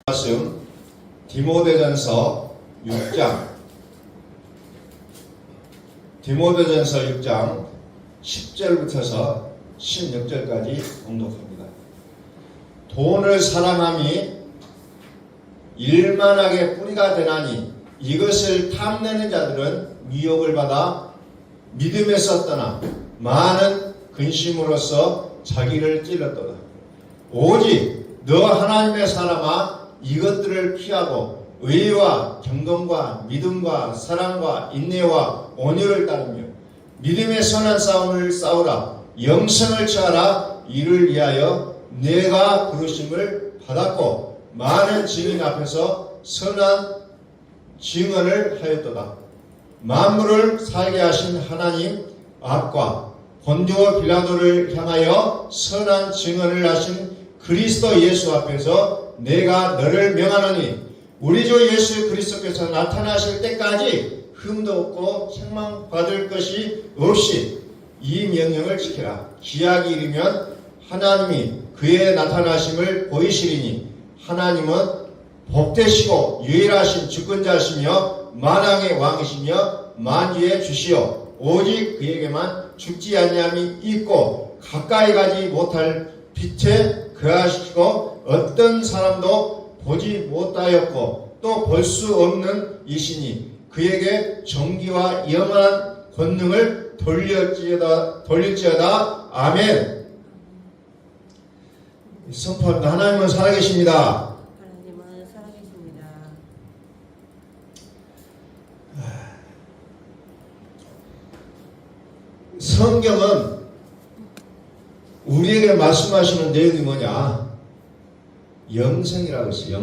말씀 디모데전서 6장 10절부터서 16절까지 공독합니다. 돈을 사랑함이 일만하게 뿌리가 되나니 이것을 탐내는 자들은 미혹을 받아 믿음에서 떠나 많은 근심으로써 자기를 찔렀도다. 오직 너 하나님의 사람아 이것들을 피하고 의와 경건과 믿음과 사랑과 인내와 온유를 따르며 믿음의 선한 싸움을 싸우라. 영생을 취하라. 이를 위하여 내가 부르심을 받았고 많은 증인 앞에서 선한 증언을 하였도다. 만물을 살게 하신 하나님 앞과 본디오 빌라도를 향하여 선한 증언을 하신 그리스도 예수 앞에서 내가 너를 명하노니 우리 주 예수 그리스도께서 나타나실 때까지 흠도 없고 책망받을 것이 없이 이 명령을 지키라. 기약이 이르면 하나님이 그의 나타나심을 보이시리니 하나님은 복되시고 유일하신 주권자시며 만왕의 왕이시며 만유의 주시오. 오직 그에게만 죽지 아니함이 있고 가까이 가지 못할 빛에 거하시고 어떤 사람도 보지 못하였고 또 볼 수 없는 이시니 그에게 정기와 영원한 권능을 돌릴지어다. 아멘. 선포합니다. 하나님은 살아계십니다. 하나님은 살아계십니다. 성경은 우리에게 말씀하시는 내용이 뭐냐? 영생이라고 했어요.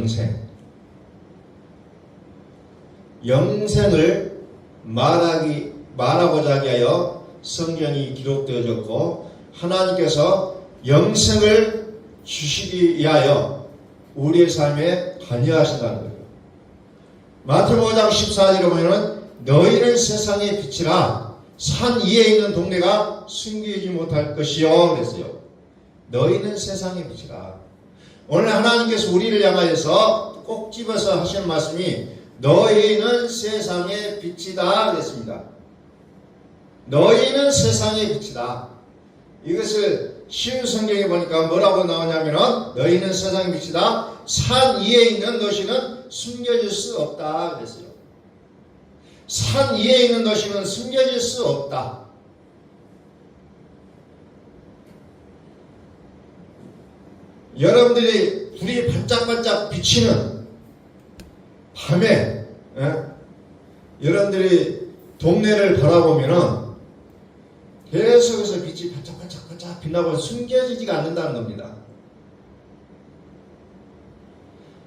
영생을 말하고자 하여 성경이 기록되어졌고 하나님께서 영생을 주시기 위하여 우리의 삶에 관여하신다는 거예요. 마태복음 5장 14절에 보면 너희는 세상의 빛이라. 산 위에 있는 동네가 숨기지 못할 것이요 그랬어요. 너희는 세상의 빛이라. 오늘 하나님께서 우리를 향하여서 꼭 집어서 하시는 말씀이 너희는 세상의 빛이다 그랬습니다. 너희는 세상의 빛이다. 이것을 쉬운 성경에 보니까 뭐라고 나오냐면은 너희는 세상의 빛이다. 산 위에 있는 도시는 숨겨질 수 없다 그랬어요. 산 위에 있는 도시는 숨겨질 수 없다. 여러분들이 불이 반짝반짝 비치는 밤에 여러분들이 동네를 바라보면은 계속해서 빛이 반짝반짝 빛나고 숨겨지지가 않는다는 겁니다.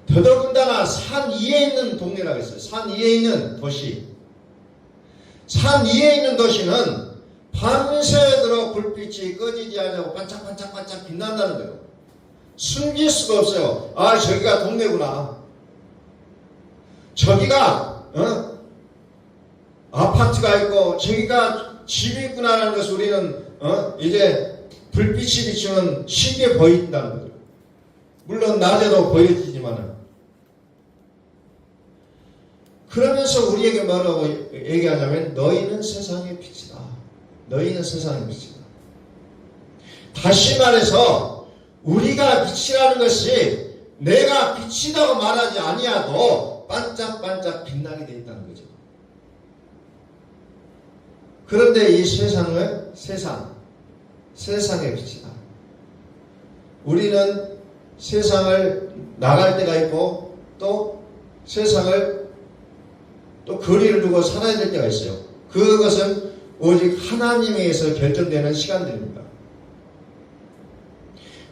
더더군다나 산 위에 있는 동네라고 했어요. 산 위에 있는 도시. 산 위에 있는 도시는 밤새도록 불빛이 꺼지지 않고 반짝반짝 빛난다는 거예요. 숨길 수가 없어요. 아, 저기가 동네구나. 저기가 아파트가 있고 저기가 집이 있구나라는 것을 우리는 이제 불빛이 비치면 쉽게 보인다는 거죠. 물론 낮에도 보여지지만은. 그러면서 우리에게 뭐라고 얘기하냐면 너희는 세상의 빛이다. 너희는 세상의 빛이다. 다시 말해서 우리가 빛이라는 것이 내가 빛이라고 말하지 아니하고 반짝반짝 빛나게 되어 있다는 거죠. 그런데 이 세상의 빛이다. 우리는 세상을 나갈 때가 있고 또 세상을 또 거리를 두고 살아야 될 때가 있어요. 그것은 오직 하나님에 의해서 결정되는 시간들입니다.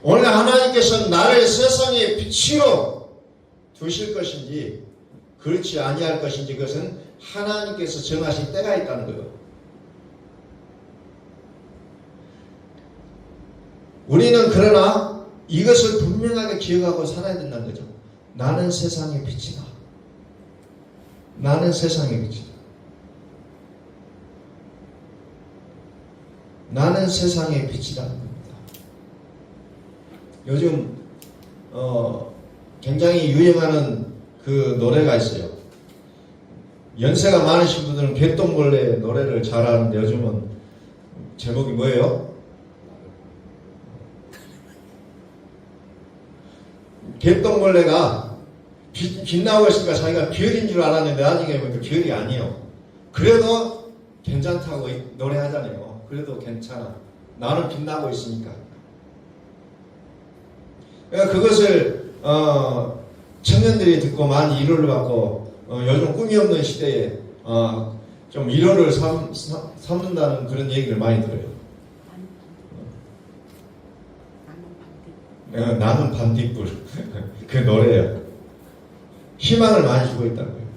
오늘 하나님께서 나를 세상의 빛으로 두실 것인지 그렇지 아니할 것인지 그것은 하나님께서 정하실 때가 있다는 거예요. 우리는 그러나 이것을 분명하게 기억하고 살아야 된다는 거죠. 나는 세상의 빛이다. 나는 세상의 빛이다. 나는 세상의 빛이라는 겁니다. 요즘 굉장히 유행하는 그 노래가 있어요. 연세가 많으신 분들은 개똥벌레 노래를 잘하는데 요즘은 제목이 뭐예요? 개똥벌레가 빛나고 있으니까 자기가 별인 줄 알았는데 나중에 보니까 별이 아니에요. 그래도 괜찮다고 노래하잖아요. 그래도 괜찮아. 나는 빛나고 있으니까. 그러니까 그것을 청년들이 듣고 많이 위로를 받고 요즘 꿈이 없는 시대에 좀 위로를 삼는다는 그런 얘기를 많이 들어요. 나는 반딧불 그 노래예요. 희망을 많이 주고 있다는 거예요.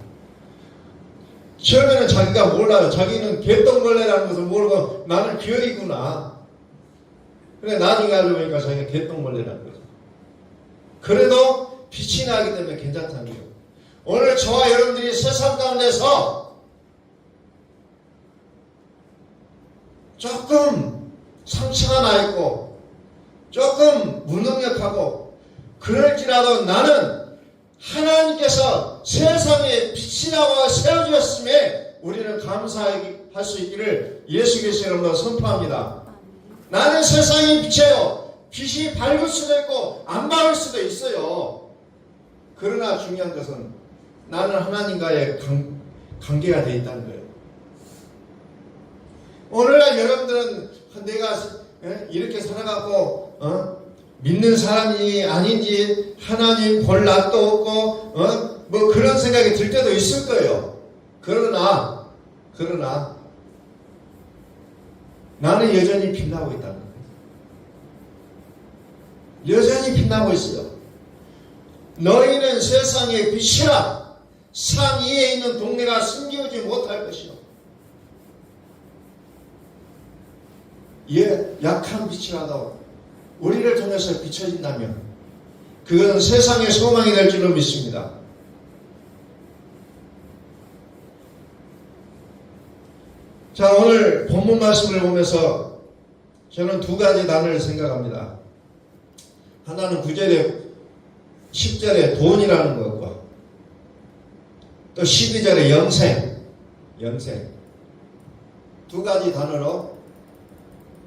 처음에는 자기가 몰라요. 자기는 개똥벌레라는 것을 모르고 나는 별이구나. 근데 나중에 알고 보니까 자기가 개똥벌레라는 거죠. 그래도 빛이 나기 때문에 괜찮다는 거예요. 오늘 저와 여러분들이 세상 가운데서 조금 상처가 나 있고 조금 무능력하고 그럴지라도 나는 하나님께서 세상에 빛이라고 세워주셨음에 우리는 감사할 수 있기를 예수 그리스도 이름으로 선포합니다. 나는 세상의 빛이에요. 빛이 밝을 수도 있고 안 밝을 수도 있어요. 그러나 중요한 것은 나는 하나님과의 관계가 되어 있다는 거예요. 오늘날 여러분들은 내가 이렇게 살아가고 믿는 사람이 아닌지 하나님 볼 낯도 없고 뭐 그런 생각이 들 때도 있을 거예요. 그러나 나는 여전히 빛나고 있다는 거예요. 여전히 빛나고 있어요. 너희는 세상의 빛이라. 산 위에 있는 동네가 숨기지 못할 것이요. 약한 빛이라도 우리를 통해서 비춰진다면 그것은 세상의 소망이 될 줄로 믿습니다. 자, 오늘 본문 말씀을 보면서 저는 두 가지 단어를 생각합니다. 하나는 9절에 10절에 돈이라는 것과 또 12절에 영생 두 가지 단어로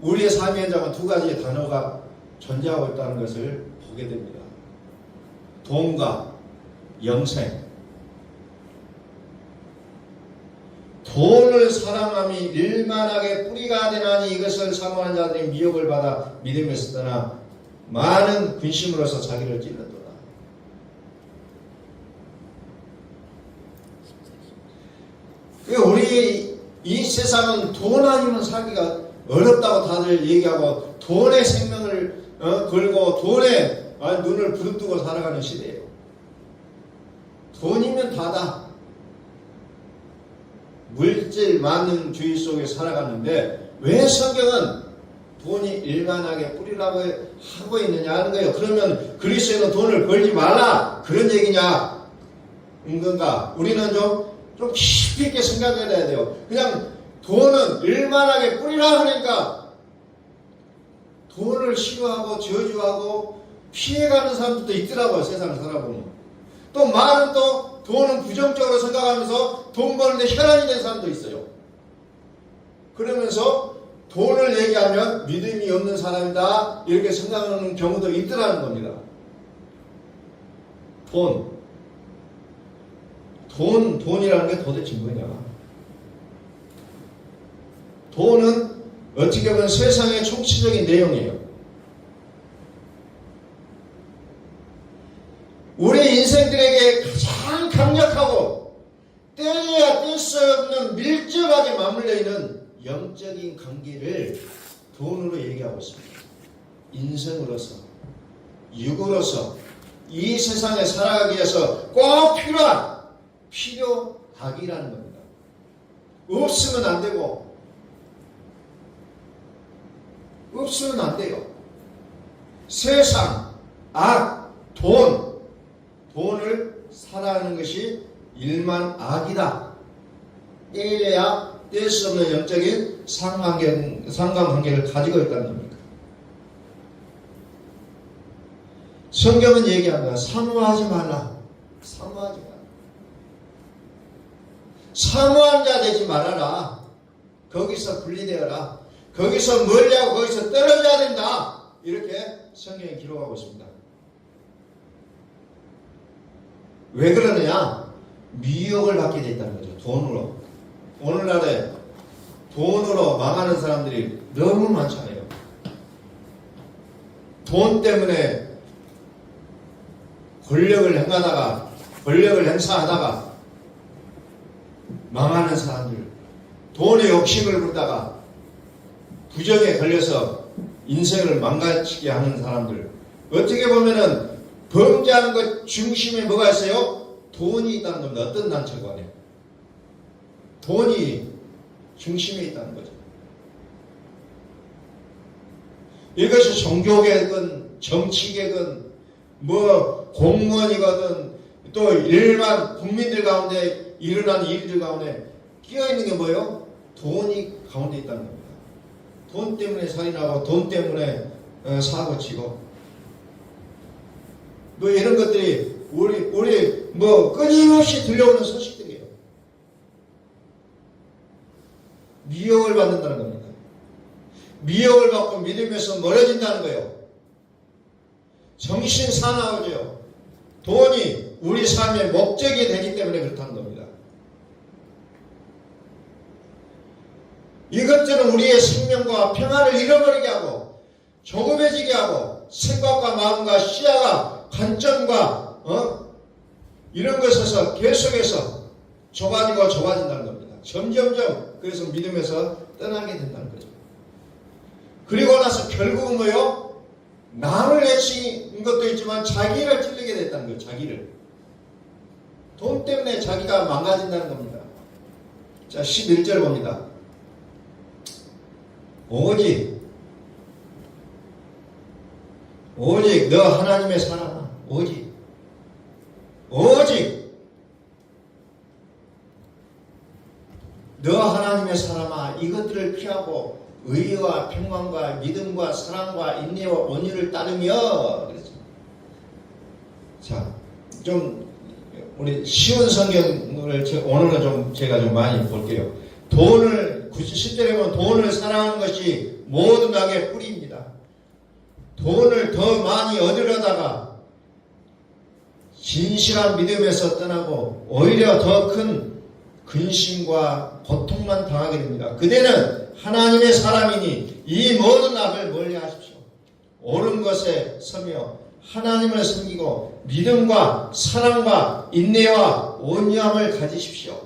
우리의 삶의 현장은 두 가지 단어가 존재하고 있다는 것을 보게 됩니다. 돈과 영생. 돈을 사랑함이 일만하게 뿌리가 되나니 이것을 사모하는 자들이 미혹을 받아 믿음에서 떠나 많은 근심으로서 자기를 찔렀도다. 우리 이 세상은 돈 아니면 살기가 어렵다고 다들 얘기하고 돈에 생명을 걸고 돈에 눈을 부릅뜨고 살아가는 시대예요. 돈이면 다다. 물질 만능주의 속에 살아가는데 왜 성경은 돈이 일만하게 뿌리라고 하고 있느냐 하는 거예요. 그러면 그리스도인은 돈을 벌지 말라 그런 얘기냐? 건가? 우리는 좀 깊이 있게 생각을 해야 돼요. 그냥 돈은 일만하게 뿌리라 하니까 돈을 싫어하고 저주하고 피해가는 사람들도 있더라고요. 세상을 살아보면. 또 많은 또 돈은 부정적으로 생각하면서 돈 버는데 혈안이 된 사람도 있어요. 그러면서 돈을 얘기하면 믿음이 없는 사람이다 이렇게 생각하는 경우도 있더라는 겁니다. 돈이라는 게 도대체 뭐냐? 돈은 어떻게 보면 세상의 총체적인 내용이에요. 우리 인생들에게 가장 강력하고 떼야 뗄 수 없는 밀접하게 맞물려 있는 영적인 관계를 돈으로 얘기하고 있습니다. 인생으로서, 육으로서 이 세상에 살아가기 위해서 꼭 필요한 필요악이라는 겁니다. 없으면 안 되고 없으면 안 돼요. 세상, 돈을 사랑하는 것이 일만 악이다. 떼야 뗄 수 없는 영적인 상관관계를 가지고 있다는 겁니다. 성경은 얘기합니다. 사모하지 말라. 사모하지 말라. 사모한 자 되지 말아라. 거기서 분리되어라. 거기서 멀리하고 거기서 떨어져야 된다. 이렇게 성경에 기록하고 있습니다. 왜 그러느냐? 미혹을 받게 돼 있다는 거죠. 돈으로. 오늘날에 돈으로 망하는 사람들이 너무 많잖아요. 돈 때문에 권력을 행하다가, 권력을 행사하다가 망하는 사람들, 돈의 욕심을 부르다가 부정에 걸려서 인생을 망가지게 하는 사람들, 어떻게 보면은 범죄하는 것 중심에 뭐가 있어요? 돈이 있다는 겁니다. 어떤 단체가 안에 돈이 중심에 있다는 거죠. 이것이 종교계건 정치계건 뭐 공무원이거든 또 일반 국민들 가운데 일어나는 일들 가운데 끼어있는 게 뭐예요? 돈이 가운데 있다는 겁니다. 돈 때문에 살인하고 돈 때문에 사고치고 뭐 이런 것들이 우리 뭐 끊임없이 들려오는 소식들이에요. 미혹을 받는다는 겁니다. 미혹을 받고 믿음에서 멀어진다는 거예요. 정신 사나워져요. 돈이 우리 삶의 목적이 되기 때문에 그렇다는 겁니다. 이것들은 우리의 생명과 평안을 잃어버리게 하고 조급해지게 하고 생각과 마음과 시야가 관점과 이런 것에서 계속해서 좁아진다는 겁니다. 점점점 그래서 믿음에서 떠나게 된다는 거죠. 그리고 나서 결국은 뭐요? 남을 해치는 것도 있지만 자기를 찔리게 됐다는 거예요. 자기를. 돈 때문에 자기가 망가진다는 겁니다. 자, 11절 봅니다. 오직 너 하나님의 사랑아. 오직 너 하나님의 사람아 이것들을 피하고 의와 평강과 믿음과 사랑과 인내와 온유를 따르며 그랬습니다. 자, 좀 우리 쉬운 성경을 오늘은 좀 제가 좀 많이 볼게요. 돈을 10절에 보면 돈을 사랑하는 것이 모든 악의 뿌리입니다. 돈을 더 많이 얻으려다가 진실한 믿음에서 떠나고 오히려 더 큰 근심과 고통만 당하게 됩니다. 그대는 하나님의 사람이니 이 모든 악을 멀리하십시오. 옳은 것에 서며 하나님을 섬기고 믿음과 사랑과 인내와 온유함을 가지십시오.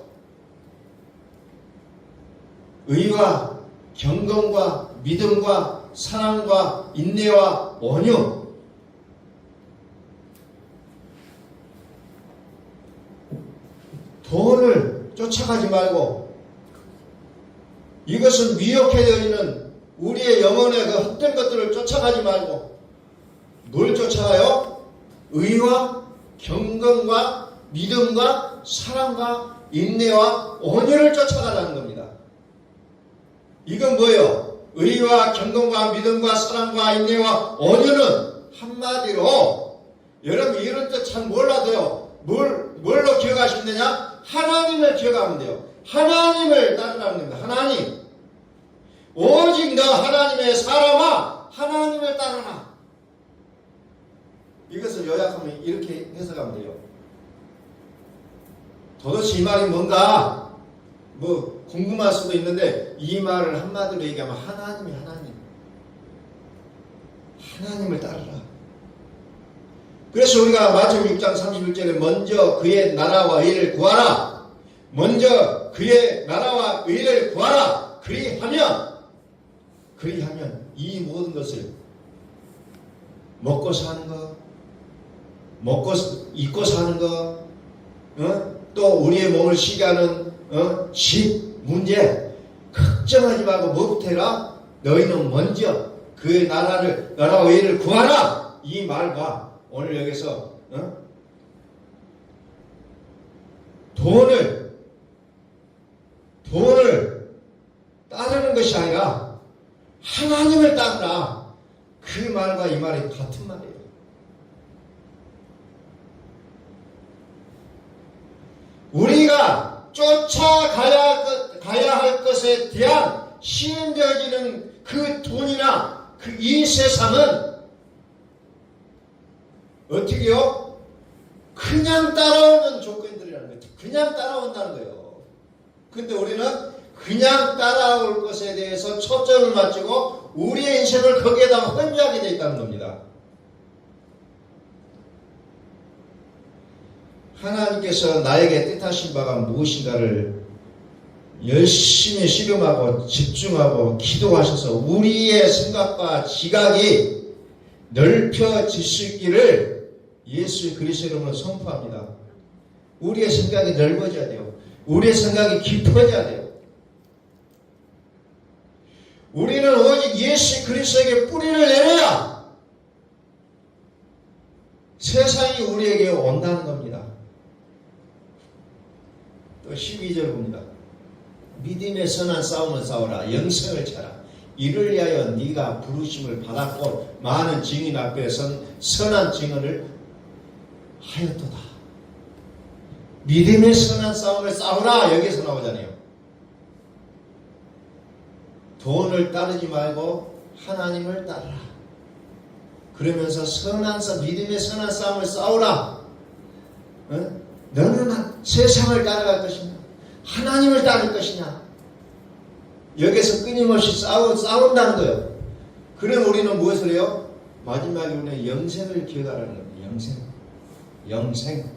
의와 경건과 믿음과 사랑과 인내와 온유. 돈을 쫓아가지 말고 이것은 미혹해 되어지는 우리의 영혼의 그 헛된 것들을 쫓아가지 말고 뭘 쫓아가요? 의와 경건과 믿음과 사랑과 인내와 온유를 쫓아가라는 겁니다. 이건 뭐예요? 의와 경건과 믿음과 사랑과 인내와 온유는 한마디로 여러분 이런 뜻 잘 몰라도요. 뭘로 기억하시면 되냐? 하나님을 기억하면 돼요. 하나님을 따르라는 겁니다. 하나님. 오직 너 하나님의 사람아 하나님을 따르라. 이것을 요약하면 이렇게 해석하면 돼요. 도대체 이 말이 뭔가 뭐 궁금할 수도 있는데 이 말을 한마디로 얘기하면 하나님을 따르라. 그래서 우리가 마태복음 6장 31절에 먼저 그의 나라와 의를 구하라. 먼저 그의 나라와 의를 구하라. 그리하면 이 모든 것을 먹고 사는 거, 입고 사는 거, 또 우리의 몸을 쉬게 하는 집 문제 걱정하지 말고 뭐부터 해라? 너희는 먼저 그의 나라와 의를 구하라. 이 말과 오늘 여기서 돈을 따르는 것이 아니라 하나님을 따르라. 그 말과 이 말이 같은 말이에요. 우리가 쫓아가야 할 것에 대한 시행되어지는 그 돈이나 이 세상은 어떻게요? 그냥 따라오는 조건들이라는 거죠. 그냥 따라온다는 거예요. 근데 우리는 그냥 따라올 것에 대해서 초점을 맞추고 우리의 인생을 거기에다가 헌주하게 되어 있다는 겁니다. 하나님께서 나에게 뜻하신 바가 무엇인가를 열심히 실험하고 집중하고 기도하셔서 우리의 생각과 지각이 넓혀질 수 있기를 예수 그리스도의 이름으로 선포합니다. 우리의 생각이 넓어져야 돼요. 우리의 생각이 깊어져야 돼요. 우리는 오직 예수 그리스도에게 뿌리를 내려야 세상이 우리에게 온다는 겁니다. 또 12절 봅니다. 믿음의 선한 싸움을 싸우라. 영생을 찾아. 이를 위하여 네가 부르심을 받았고 많은 증인 앞에 선한 증언을 하였도다. 믿음의 선한 싸움을 싸우라. 여기서 나오잖아요. 돈을 따르지 말고 하나님을 따르라. 그러면서 믿음의 선한 싸움을 싸우라. 너는 세상을 따라갈 것이냐? 하나님을 따를 것이냐? 여기서 끊임없이 싸운다는 거예요. 그럼 우리는 무엇을 해요? 마지막에 우리는 영생을 기억하라는 겁니다. 영생.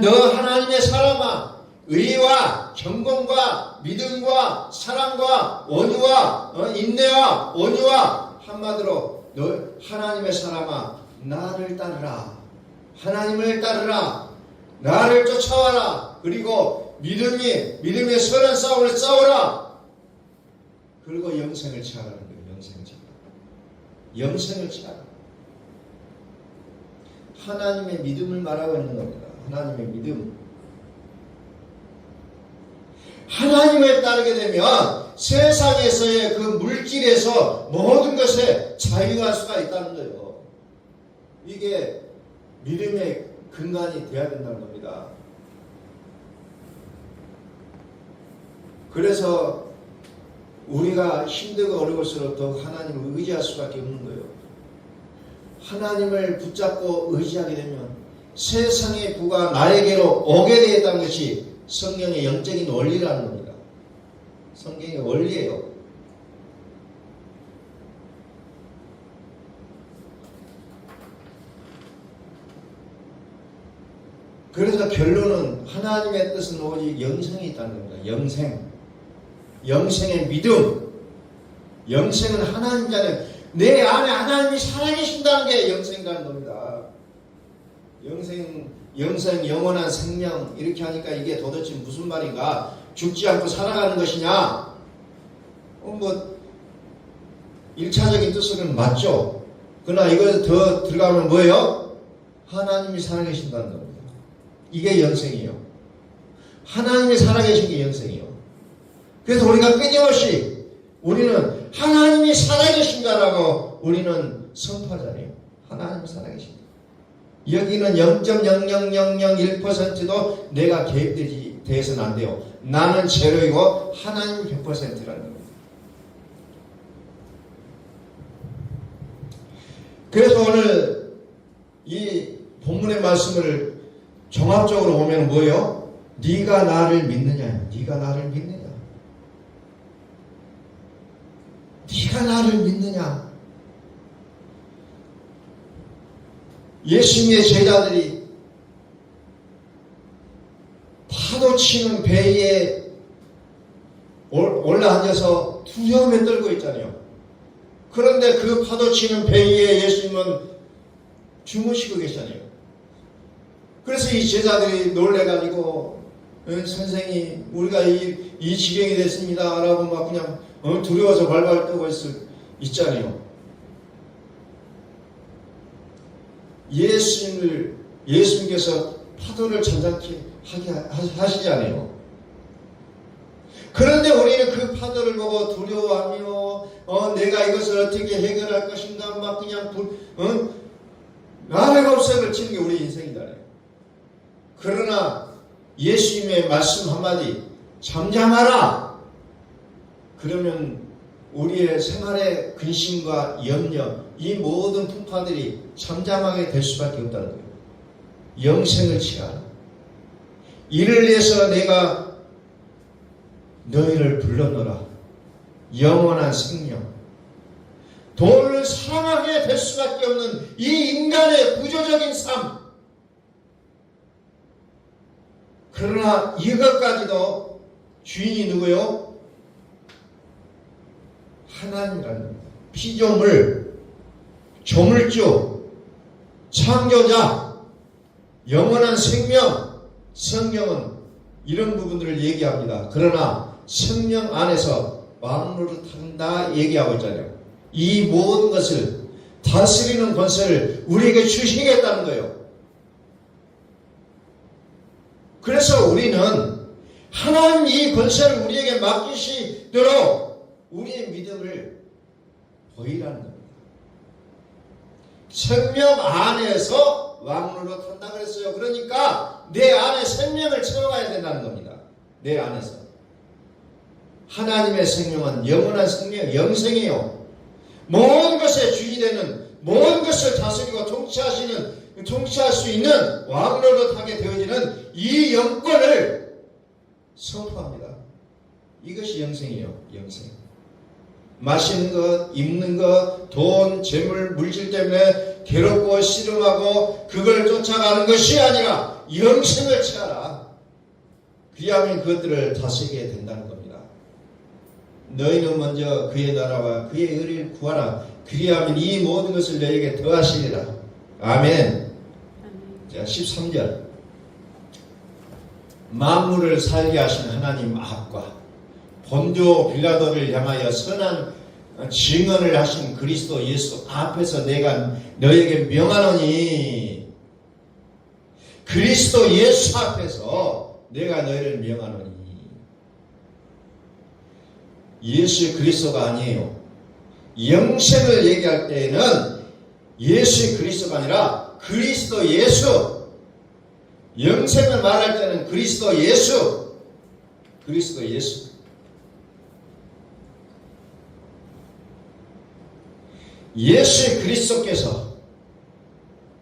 너 하나님의 사람아, 의와 경건과 믿음과 사랑과 온유와 인내와 온유와 한마디로 너 하나님의 사람아, 나를 따르라. 하나님을 따르라. 나를 쫓아와라. 그리고 믿음의 선한 싸움을 싸우라. 그리고 영생을 취하라는 거예요. 영생을 취하라. 하나님의 믿음을 말하고 있는 겁니다. 하나님의 믿음. 하나님을 따르게 되면 세상에서의 그 물질에서 모든 것에 자유할 수가 있다는 거예요. 이게 믿음의 근간이 되어야 된다는 겁니다. 그래서 우리가 힘들고 어려울수록 더욱 하나님을 의지할 수밖에 없는 거예요. 하나님을 붙잡고 의지하게 되면 세상의 부가 나에게로 오게 되었다는 것이 성경의 영적인 원리라는 겁니다. 성경의 원리예요. 그래서 결론은 하나님의 뜻은 오직 영생이 있다는 겁니다. 영생의 믿음. 영생은 하나님자는 내 안에 하나님이 살아계신다는 게 영생이라는 겁니다. 영생, 영원한 생명 이렇게 하니까 이게 도대체 무슨 말인가? 죽지 않고 살아가는 것이냐? 1차적인 뜻은 맞죠. 그러나 이걸 더 들어가면 뭐예요? 하나님이 살아계신다는 겁니다. 이게 영생이에요. 하나님이 살아계신 게 영생이에요. 그래서 우리가 끊임없이 우리는 하나님이 살아계신다라고 우리는 선포하잖아요. 하나님이 살아계신다. 여기는 0.00001%도 내가 개입되어서는 안 돼요. 나는 제로이고 하나님이 100%라는 겁니다. 그래서 오늘 이 본문의 말씀을 종합적으로 보면 뭐예요? 네가 나를 믿느냐? 네가 나를 믿느냐? 네가 나를 믿느냐? 예수님의 제자들이 파도 치는 배에 올라앉아서 두려움에 떨고 있잖아요. 그런데 그 파도 치는 배 위에 예수님은 주무시고 계시잖아요. 그래서 이 제자들이 놀래가지고 선생님 우리가 이 지경이 됐습니다 라고 막 그냥 두려워서 발발 떨고 있잖아요. 예수님께서 파도를 잠잠케 하시잖아요. 그런데 우리는 그 파도를 보고 두려워하며 내가 이것을 어떻게 해결할 것인가 막 그냥 나래가 없어를 치는 게 우리 인생이잖아요. 그러나 예수님의 말씀 한마디 잠잠하라. 그러면 우리의 생활의 근심과 염려, 이 모든 풍파들이 잠잠하게 될 수밖에 없다는 거예요. 영생을 취하라. 이를 위해서 내가 너희를 불러넣어라. 영원한 생명. 돈을 사랑하게 될 수밖에 없는 이 인간의 구조적인 삶. 그러나 이것까지도 주인이 누구요? 하나님이라는 겁니다. 피조물, 조물주, 창조자, 영원한 생명, 성경은 이런 부분들을 얘기합니다. 그러나 성령 안에서 왕노릇한다 얘기하고 있잖아요. 이 모든 것을 다스리는 권세를 우리에게 주시겠다는 거예요. 그래서 우리는 하나님 이 권세를 우리에게 맡기시도록 우리의 믿음을 보이라는 겁니다. 생명 안에서 왕노릇한다 그랬어요. 그러니까 내 안에 생명을 채워가야 된다는 겁니다. 내 안에서. 하나님의 생명은 영원한 생명, 영생이에요. 모든 것의 주인이 되는, 모든 것을 다스리고 통치할 수 있는 왕노릇하게 되어지는 이 영권을 선포합니다. 이것이 영생이에요. 영생. 마시는 것, 입는 것, 돈, 재물, 물질 때문에 괴롭고 씨름하고 그걸 쫓아가는 것이 아니라 영생을 취하라. 그리하면 그것들을 다스리게 된다는 겁니다. 너희는 먼저 그의 나라와 그의 의를 구하라. 그리하면 이 모든 것을 너희에게 더하시리라. 아멘. 자, 13절. 만물을 살게 하신 하나님 앞과 본조 빌라도를 향하여 선한 증언을 하신 그리스도 예수 앞에서 내가 너에게 명하노니, 그리스도 예수 앞에서 내가 너희를 명하노니. 예수 그리스도가 아니에요. 영생을 얘기할 때에는 예수 그리스도가 아니라 그리스도 예수. 영생을 말할 때는 그리스도 예수. 그리스도 예수. 예수 그리스도께서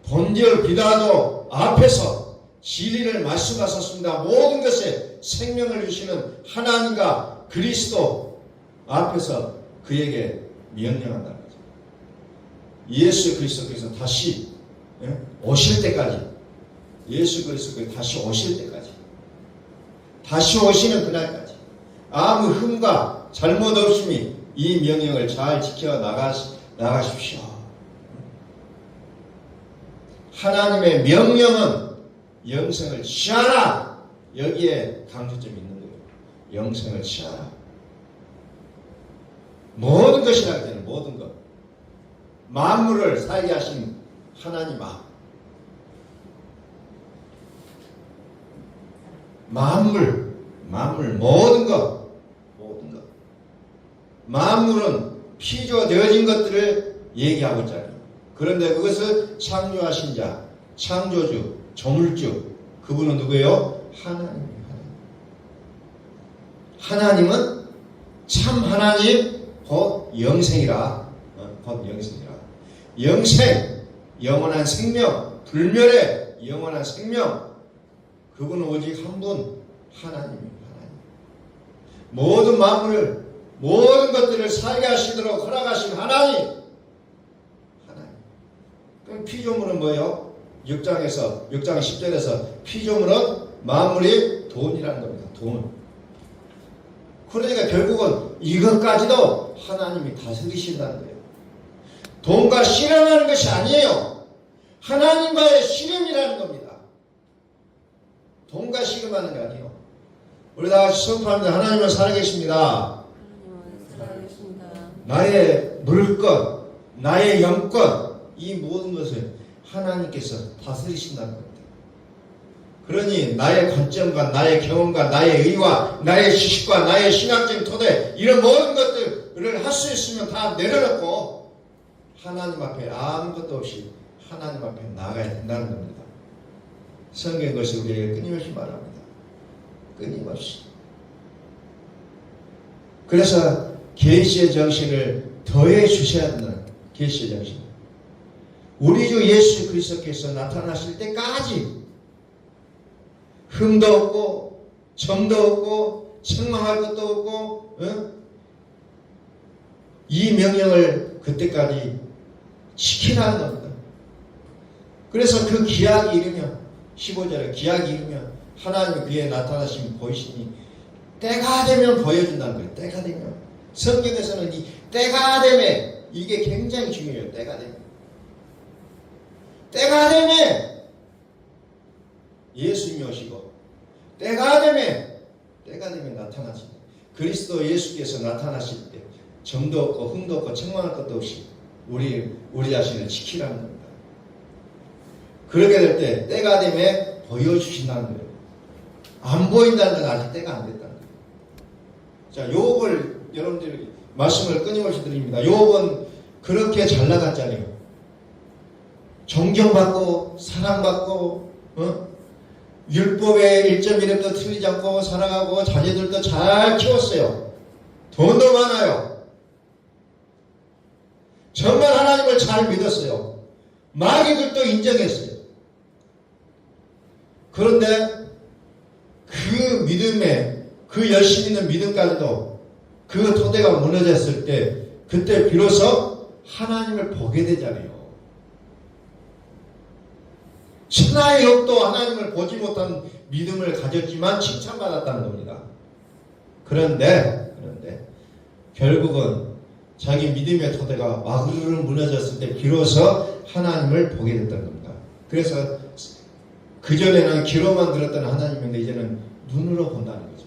본디오 빌라도 앞에서 진리를 말씀하셨습니다. 모든 것에 생명을 주시는 하나님과 그리스도 앞에서 그에게 명령한다는 거죠. 예수 그리스도께서 다시 오실 때까지, 예수 그리스도께서 다시 오실 때까지, 다시 오시는 그날까지 아무 흠과 잘못 없음이 이 명령을 잘 지켜 나가십시오. 하나님의 명령은 영생을 취하라. 여기에 강조점이 있는 거예요. 영생을 취하라. 모든 것이라고 되는 모든 것. 만물을 살게 하신 하나님 앞. 만물, 모든 것. 만물은 피조되어진 것들을 얘기하고 있잖아요. 그런데 그것을 창조하신 자, 창조주, 조물주, 그분은 누구예요? 하나님입니다. 하나님은 참 하나님, 곧 영생이라. 영생, 영원한 생명, 불멸의 영원한 생명. 그분은 오직 한 분, 하나님입니다. 모든 만물을, 모든 것들을 살게 하시도록 허락하신 하나님. 그럼 피조물은 뭐예요? 6장 10절에서 피조물은 만물이 돈이라는 겁니다. 돈. 그러니까 결국은 이것까지도 하나님이 다스리신다는 거예요. 돈과 실험하는 것이 아니에요. 하나님과의 실험이라는 겁니다. 돈과 실험하는 게 아니에요. 우리 다 같이 선포합니다. 하나님은 살아계십니다. 나의 물것, 나의 영권, 이 모든 것을 하나님께서 다스리신다는 겁니다. 그러니 나의 관점과 나의 경험과 나의 의와 나의 지식과 나의 신앙적인 토대, 이런 모든 것들을 할 수 있으면 다 내려놓고 하나님 앞에 아무것도 없이 하나님 앞에 나아가야 된다는 겁니다. 성경 것이 우리에게 끊임없이 말합니다. 끊임없이. 그래서 계시의 정신을 더해 주셔야 한다는 계시의 정신. 우리 주 예수 그리스도께서 나타나실 때까지 흠도 없고 점도 없고 책망할 것도 없고 이 명령을 그때까지 지키라는 겁니다. 그래서 그 기약이 이르면 15절에 기약이 이르면 하나님의 그에 나타나시면 보이시니 때가 되면 보여준다는 거예요. 때가 되면. 성경에서는 이 때가 되면 이게 굉장히 중요해요. 때가 되면. 때가 되면 예수님이 오시고 때가 되면 나타나십니다. 그리스도 예수께서 나타나실 때 점도 없고 흠도 없고 책망할 것도 없이 우리 자신을 지키라는 겁니다. 그렇게 될 때 때가 되면 보여주신다는 거예요. 안 보인다는 건 아직 때가 안 됐다는 거예요. 자, 욥을 여러분들이 말씀을 끊임없이 드립니다. 욥은 그렇게 잘 나갔잖아요. 존경받고 사랑받고 율법의 1.1획도 틀리지 않고 살아가고 자녀들도 잘 키웠어요. 돈도 많아요. 정말 하나님을 잘 믿었어요. 마귀들도 인정했어요. 그런데 그 믿음에 그 열심 있는 믿음까지도 그 토대가 무너졌을 때 그때 비로소 하나님을 보게 되잖아요. 천하의 욥도 하나님을 보지 못한 믿음을 가졌지만 칭찬받았다는 겁니다. 그런데 결국은 자기 믿음의 토대가 와그르르 무너졌을 때 비로소 하나님을 보게 됐다는 겁니다. 그래서 그전에는 귀로만 들었던 하나님인데 이제는 눈으로 본다는 거죠.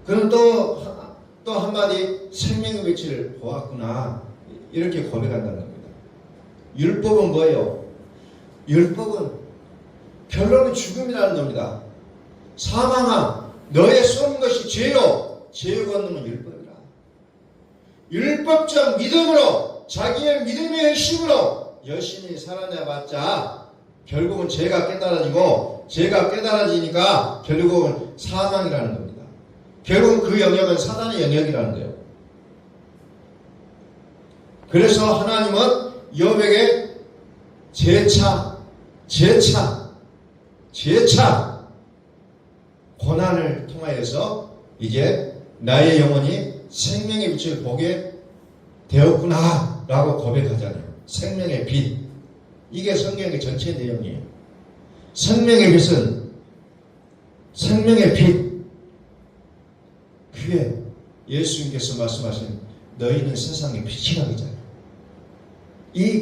그럼 또 한마디 생명의 빛을 보았구나 이렇게 고백한다는 겁니다. 율법은 뭐예요? 율법은 결론은 죽음이라는 겁니다. 사망아 너의 쏘는 것이 죄요 죄의 권능은 율법이라. 율법적 믿음으로 자기의 믿음의 힘으로 열심히 살아내봤자 결국은 죄가 깨달아지고 죄가 깨달아지니까 결국은 사망이라는 겁니다. 결국은 그 영역은 사단의 영역이라는 거예요. 그래서 하나님은 욥에게 재차 고난을 통하여서 이제 나의 영혼이 생명의 빛을 보게 되었구나 라고 고백하잖아요. 생명의 빛. 이게 성경의 전체 내용이에요. 생명의 빛은 생명의 빛. 그게 예수님께서 말씀하신 너희는 세상의 빛이라고 하잖아요. 이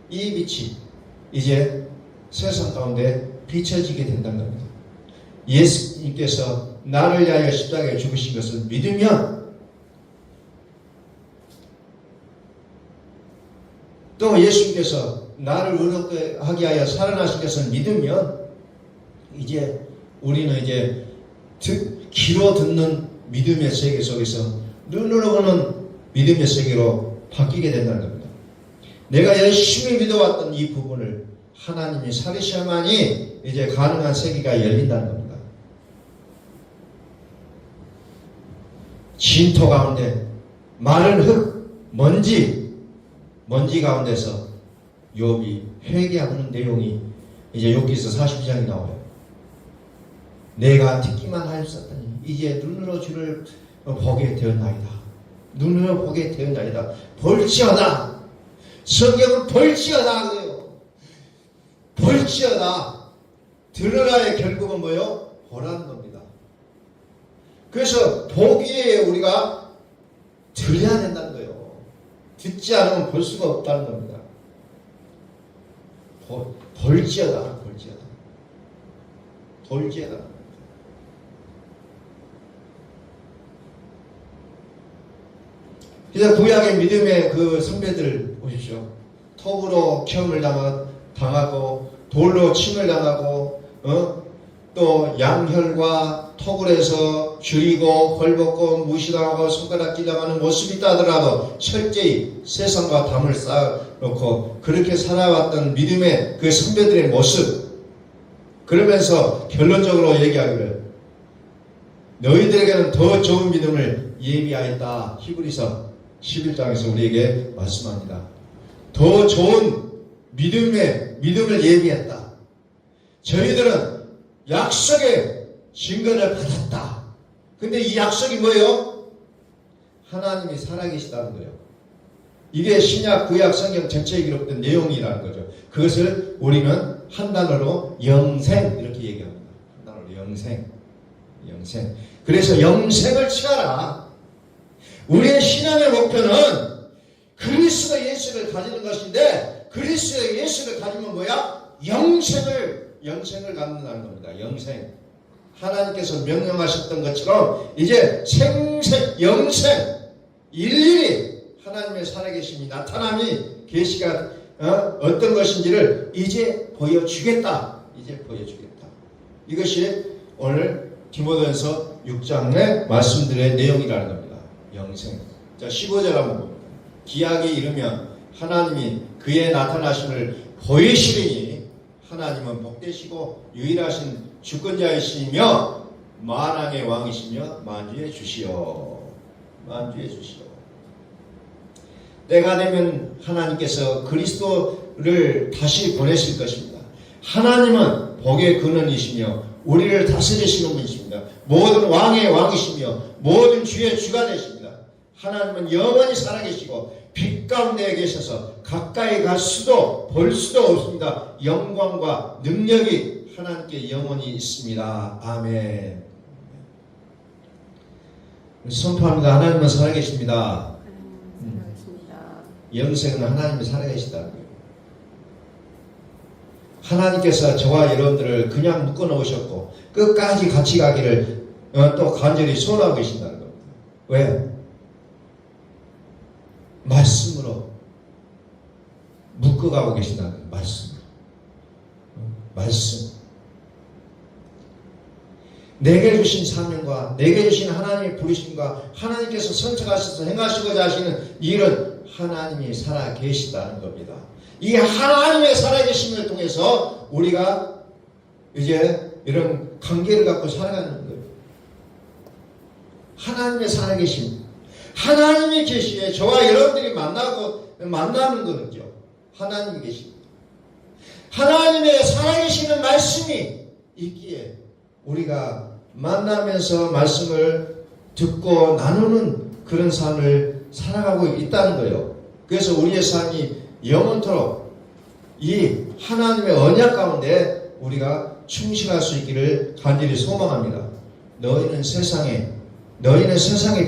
빛이 이제 세상 가운데 비춰지게 된다는 겁니다. 예수님께서 나를 위하여 십자가에 죽으신 것을 믿으면 또 예수님께서 나를 의롭게 하게 하여 살아나신 것을 믿으면 이제 우리는 이제 귀로 듣는 믿음의 세계 속에서 눈으로 보는 믿음의 세계로 바뀌게 된다는 겁니다. 내가 열심히 믿어왔던 이 부분을 하나님이 살리셔야만이 이제 가능한 세계가 열린다는 겁니다. 진토 가운데 마른 흙, 먼지 가운데서 욥이 회개하는 내용이 이제 욥기서 42장이 나와요. 내가 듣기만 하였었더니 이제 눈으로 주를 보게 되었나이다. 눈으로 보게 되었나이다. 볼지어다. 성경은 볼지어다 그래요. 볼지어다. 들으라의 결국은 뭐예요? 보라는 겁니다. 그래서 보기에 우리가 들어야 된다는 거예요. 듣지 않으면 볼 수가 없다는 겁니다. 볼지어다. 그래서 구약의 믿음의 그 선배들 보십시오. 톱으로 시험을 당하고 돌로 침을 당하고 또 양혈과 톱을 해서 죽이고 헐벗고 무시당하고 손가락질 당하는 모습이 있다 하더라도 철저히 세상과 담을 쌓아놓고 그렇게 살아왔던 믿음의 그 선배들의 모습 그러면서 결론적으로 얘기하기를 너희들에게는 더 좋은 믿음을 예비하였다. 히브리서 11장에서 우리에게 말씀합니다. 더 좋은 믿음을 예비했다. 저희들은 약속의 증거를 받았다. 근데 이 약속이 뭐예요? 하나님이 살아계시다는 거예요. 이게 신약 구약 성경 전체에 기록된 내용이라는 거죠. 그것을 우리는 한 단어로 영생 이렇게 얘기합니다. 한 단어로 영생. 그래서 영생을 취하라. 우리의 신앙의 목표는 그리스도 예수를 가지는 것인데 그리스도 예수를 가지면 뭐야? 영생을 갖는다는 겁니다. 영생. 하나님께서 명령하셨던 것처럼 이제 영생 일일이 하나님의 살아계심이 나타남이 계시가 어떤 것인지를 이제 보여주겠다. 이것이 오늘 디모데전서 6장의 말씀들의 내용이라는 겁니다. 영생. 자, 15절 한번 봅니다. 기약이 이르면 하나님이 그의 나타나심을 보이시리니 하나님은 복되시고 유일하신 주권자이시며 만왕의 왕이시며 만주의 주시오. 때가 되면 하나님께서 그리스도를 다시 보내실 것입니다. 하나님은 복의 근원이시며 우리를 다스리시는 분이십니다. 모든 왕의 왕이시며 모든 주의 주가 되십니다. 하나님은 영원히 살아계시고 빛 가운데 계셔서 가까이 갈 수도 볼 수도 없습니다. 영광과 능력이 하나님께 영원히 있습니다. 아멘. 선포합니다. 하나님은 살아계십니다. 영생은 하나님이 살아계시다는 거예요. 하나님께서 저와 여러분들을 그냥 묶어 놓으셨고 끝까지 같이 가기를 또 간절히 소원하고 계신다는 겁니다. 왜? 말씀으로 묶어가고 계신다는 거예요. 말씀. 내게 주신 사명과 내게 주신 하나님의 부르심과 하나님께서 선택하셔서 행하시고자 하시는 일은 하나님이 살아 계시다는 겁니다. 이 하나님의 살아계심을 통해서 우리가 이제 이런 관계를 갖고 살아가는 거예요. 하나님의 살아계심. 하나님이 계시에 저와 여러분들이 만나는 거는요. 하나님이 계십니다. 하나님의 살아계시는 말씀이 있기에 우리가 만나면서 말씀을 듣고 나누는 그런 삶을 살아가고 있다는 거예요. 그래서 우리의 삶이 영원토록 이 하나님의 언약 가운데 우리가 충실할 수 있기를 간절히 소망합니다. 너희는 세상의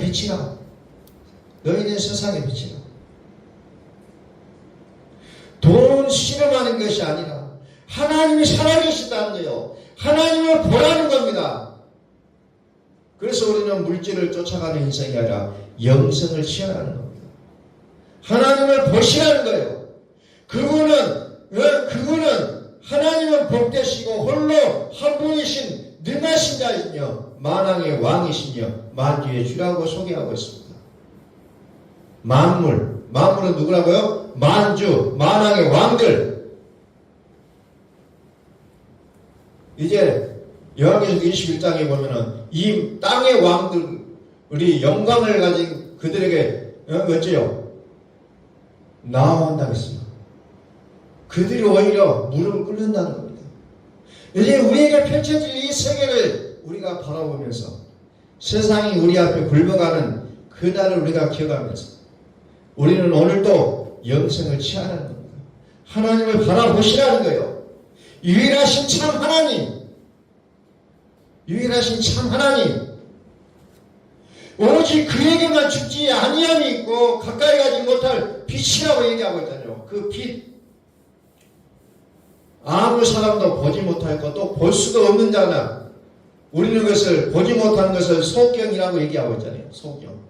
빛이라. 돈 실험하는 것이 아니라 하나님이 살아계시다는 거예요. 하나님을 보라는 겁니다. 그래서 우리는 물질을 쫓아가는 인생이 아니라 영생을 취하라는 겁니다. 하나님을 보시라는 거예요. 그분은 하나님은 복되시고 홀로 한 분이신 능하신 자이시며 만왕의 왕이시며 만주의 주라고 소개하고 있습니다. 만물은 누구라고요? 만주, 만왕의 왕들. 이제 요한계시록 21장에 보면은 이 땅의 왕들이 영광을 가진 그들에게 어째요? 나아온다고 했어요. 그들이 오히려 무릎을 꿇는다는 겁니다. 이제 우리에게 펼쳐질 이 세계를 우리가 바라보면서 세상이 우리 앞에 굴러가는 그날을 우리가 기억하면서 우리는 오늘도 영생을 취하라는 겁니다. 하나님을 바라보시라는 거예요. 유일하신 참 하나님, 오직 그에게만 죽지 아니함이 있고 가까이 가지 못할 빛이라고 얘기하고 있잖아요. 그 빛, 아무 사람도 보지 못할 것, 또 볼 수도 없는 자나 우리는 그것을 보지 못하는 것을 소경이라고 얘기하고 있잖아요. 소경.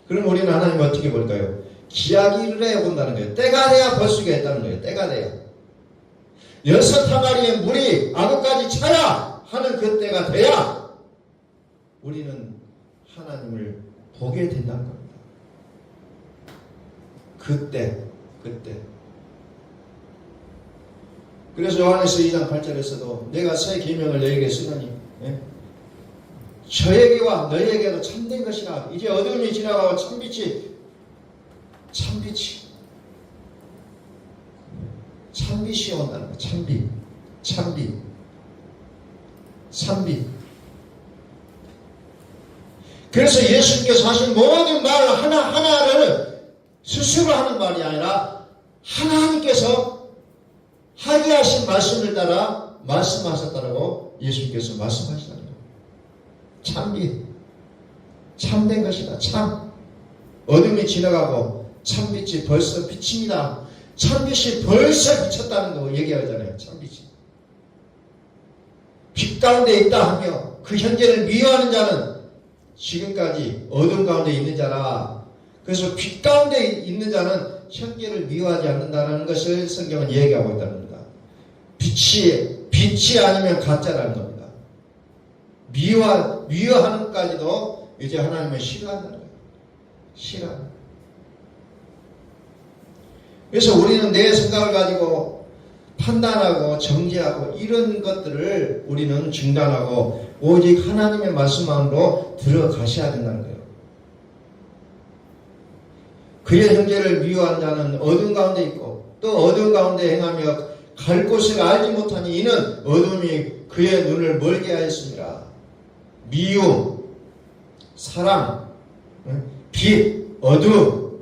그럼 우리는 하나님 어떻게 볼까요? 기약일을 해 본다는 거예요. 때가 돼야 볼 수가 있다는 거예요. 때가 돼야. 6항아리의 물이 아구까지 차야 하는 그 때가 돼야 우리는 하나님을 보게 된다는 겁니다. 그때. 그래서 요한에서 2장 8절에서도 내가 새 계명을 너에게 쓰노니 저에게와 너에게도 참된 것이라. 이제 어둠이 지나가고 참빛이 온다는 거야. 참빛. 그래서 예수님께서 하신 모든 말 하나하나를 스스로 하는 말이 아니라 하나님께서 하게 하신 말씀을 따라 말씀하셨다라고 예수님께서 말씀하시다는 거예요. 참된 것이다. 어둠이 지나가고 참빛이 벌써 비칩니다. 참빛이 벌써 비쳤다는 거 얘기하잖아요. 참빛이. 빛 가운데 있다 하며 그 현재를 미워하는 자는 지금까지 어둠 가운데 있는 자라. 그래서 빛 가운데 있는 자는 현재를 미워하지 않는다는 것을 성경은 얘기하고 있다는 겁니다. 빛이 아니면 가짜라는 겁니다. 미워하는 것까지도 이제 하나님을 싫어한다는 거예요. 싫어하는. 그래서 우리는 내 생각을 가지고 판단하고 정죄하고 이런 것들을 우리는 중단하고 오직 하나님의 말씀만으로 들어가셔야 된다는 거예요. 그의 형제를 미워한 자는 어둠 가운데 있고 또 어둠 가운데 행하며 갈 곳을 알지 못하니 이는 어둠이 그의 눈을 멀게 하였습니다. 미움, 사랑, 빛, 어둠,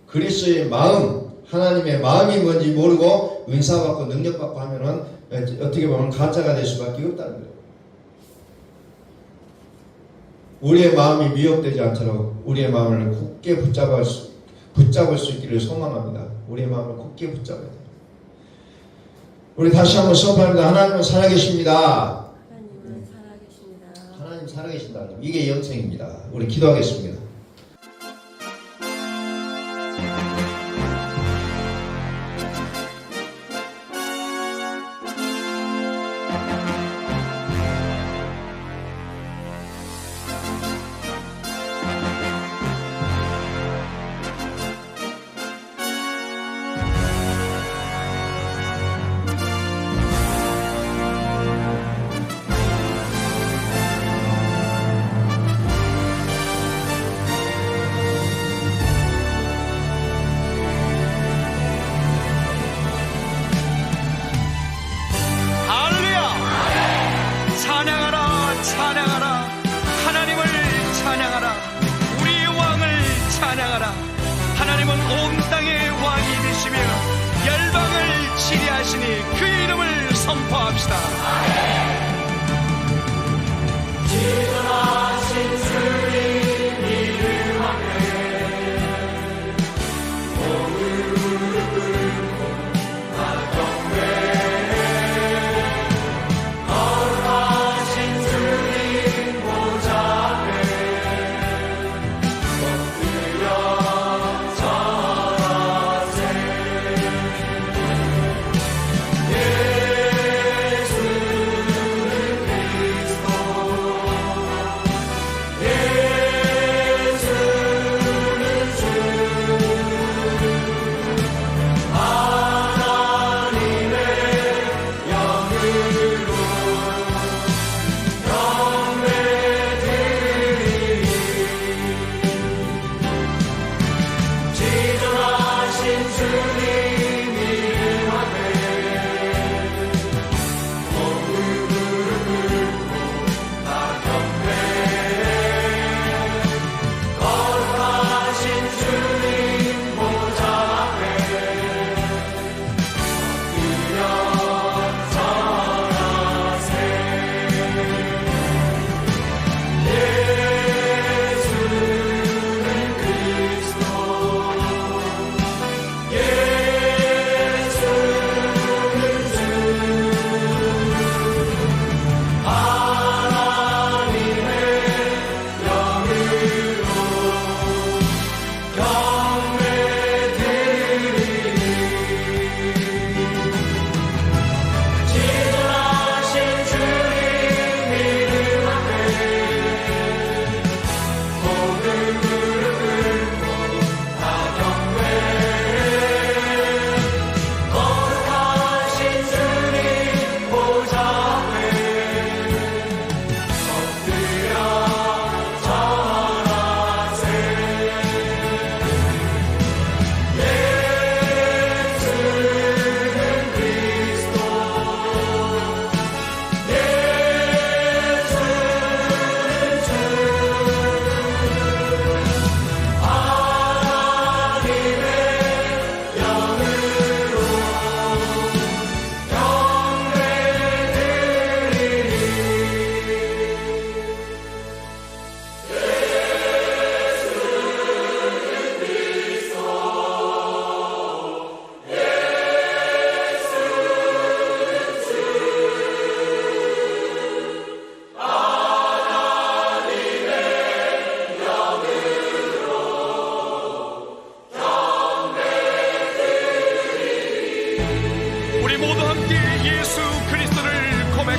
그리스도의 마음, 하나님의 마음이 뭔지 모르고 은사받고 능력받고 하면은 어떻게 보면 가짜가 될 수밖에 없다는 거예요. 우리의 마음이 미혹되지 않도록 우리의 마음을 굳게 붙잡을 수 있기를 소망합니다. 우리의 마음을 굳게 붙잡아야 돼요. 우리 다시 한번 선포합니다. 하나님은 살아계십니다. 하나님은 살아계십니다. 하나님 살아계신다. 이게 영생입니다. 우리 기도하겠습니다. 하나님은 온 땅의 왕이 되시며 열방을 치리하시니 그 이름을 선포합시다. 지존하신 주님 이름 앞에 오늘 무릎 꿇고 나경배 거룩하신 주님 보좌 앞에 예수 그리스도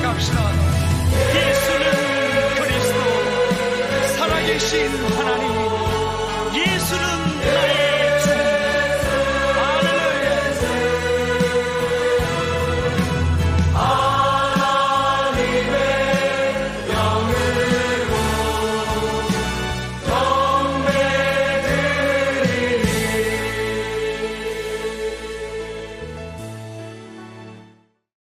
고백합시다. 예수는 그리스도, 살아계신 하나님. 예수는